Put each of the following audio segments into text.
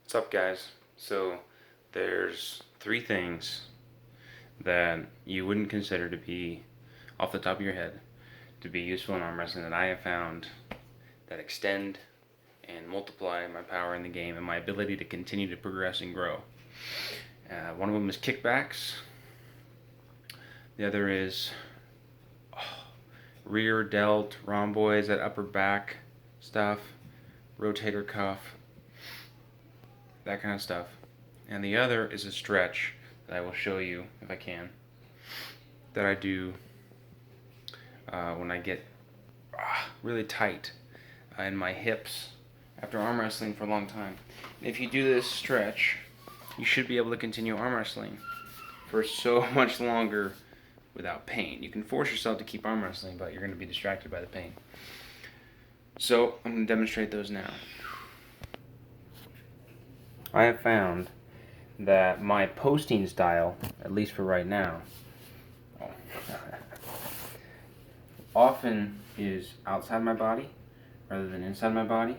What's up, guys? So there's three things that you wouldn't consider to be, off the top of your head, to be useful in arm wrestling that I have found that extend and multiply my power in the game and my ability to continue to progress and grow. One of them is kickbacks. The other is rear delt, rhomboids, that upper back stuff, rotator cuff, that kind of stuff. And the other is a stretch that I will show you, if I can, that I do when I get really tight in my hips after arm wrestling for a long time. And if you do this stretch, you should be able to continue arm wrestling for so much longer without pain. You can force yourself to keep arm wrestling, but you're going to be distracted by the pain. So I'm going to demonstrate those now. I have found that my posting style, at least for right now, often is outside my body rather than inside my body.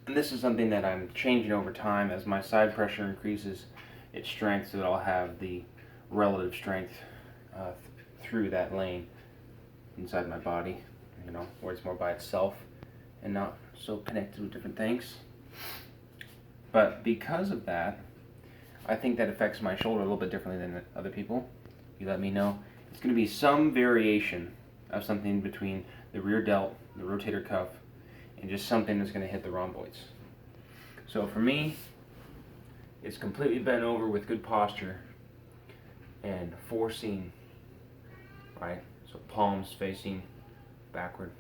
And this is something that I'm changing over time as my side pressure increases its strength, so that I'll have the relative strength through that lane inside my body, where it's more by itself and not so connected with different things. But because of that, I think that affects my shoulder a little bit differently than other people. You let me know. It's going to be some variation of something between the rear delt, the rotator cuff, and just something that's going to hit the rhomboids. So for me, it's completely bent over with good posture and forcing, right? So palms facing backward.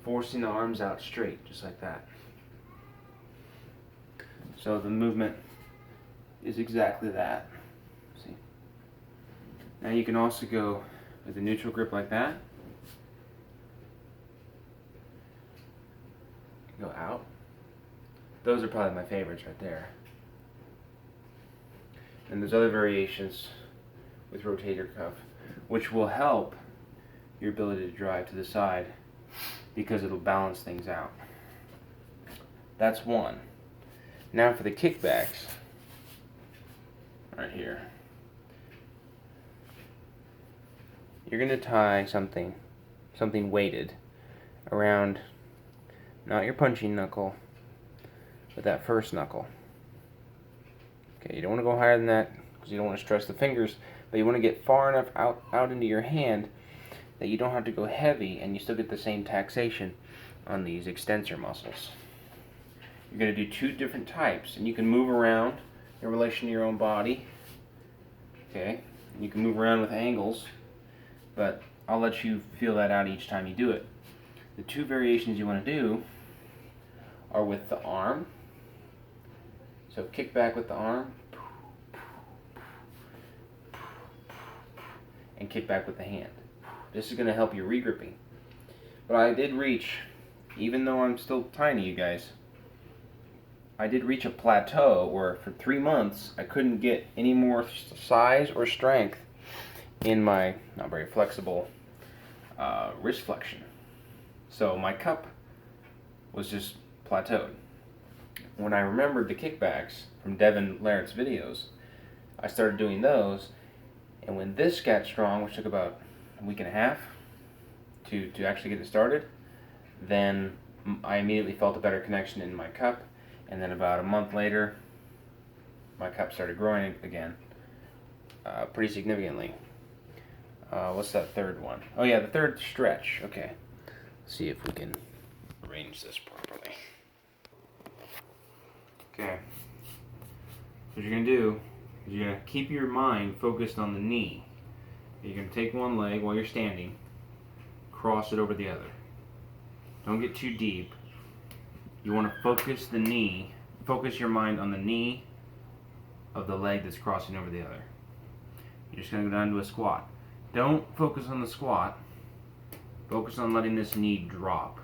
Forcing the arms out straight, just like that. So the movement is exactly that. See? Now you can also go with a neutral grip like that. Go out. Those are probably my favorites right there. And there's other variations with rotator cuff, which will help your ability to drive to the side because it'll balance things out. That's one. Now for the kickbacks, right here. You're going to tie something weighted around, not your punching knuckle, but that first knuckle. Okay, you don't want to go higher than that because you don't want to stress the fingers, but you want to get far enough out into your hand that you don't have to go heavy and you still get the same taxation on these extensor muscles. You're going to do two different types, and you can move around in relation to your own body. Okay, you can move around with angles, but I'll let you feel that out each time you do it. The two variations you want to do are with the arm. So kick back with the arm, and kick back with the hand. This is going to help your regripping. But I did reach, even though I'm still tiny, you guys, I did reach a plateau where for 3 months I couldn't get any more size or strength in my not very flexible wrist flexion. So my cup was just plateaued. When I remembered the kickbacks from Devin Larrett's videos, I started doing those, and when this got strong, which took about a week and a half to actually get it started, then I immediately felt a better connection in my cup. And then about a month later, my cup started growing again, pretty significantly. What's that third one? Oh yeah, the third stretch. Okay, let's see if we can arrange this properly. Okay, so what you're going to do is you're going to keep your mind focused on the knee. You're going to take one leg while you're standing, cross it over the other. Don't get too deep. You want to focus the knee, focus your mind on the knee of the leg that's crossing over the other. You're just going to go down to a squat. Don't focus on the squat. Focus on letting this knee drop.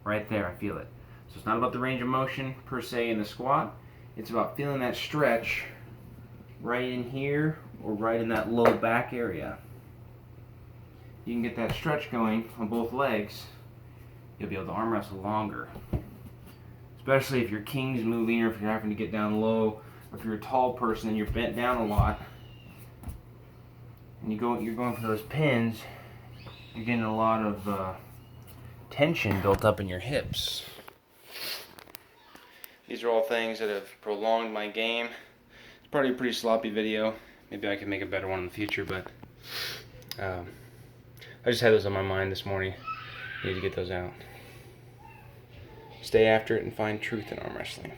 Right there, I feel it. So it's not about the range of motion per se in the squat. It's about feeling that stretch right in here or right in that low back area. You can get that stretch going on both legs, you'll be able to arm wrestle longer. especially if your king's moving or if you're having to get down low, or if you're a tall person and you're bent down a lot, and you're going for those pins, you're getting a lot of tension built up in your hips. These are all things that have prolonged my game. It's probably a pretty sloppy video. Maybe I can make a better one in the future, but I just had those on my mind this morning. Need to get those out. Stay after it and find truth in arm wrestling.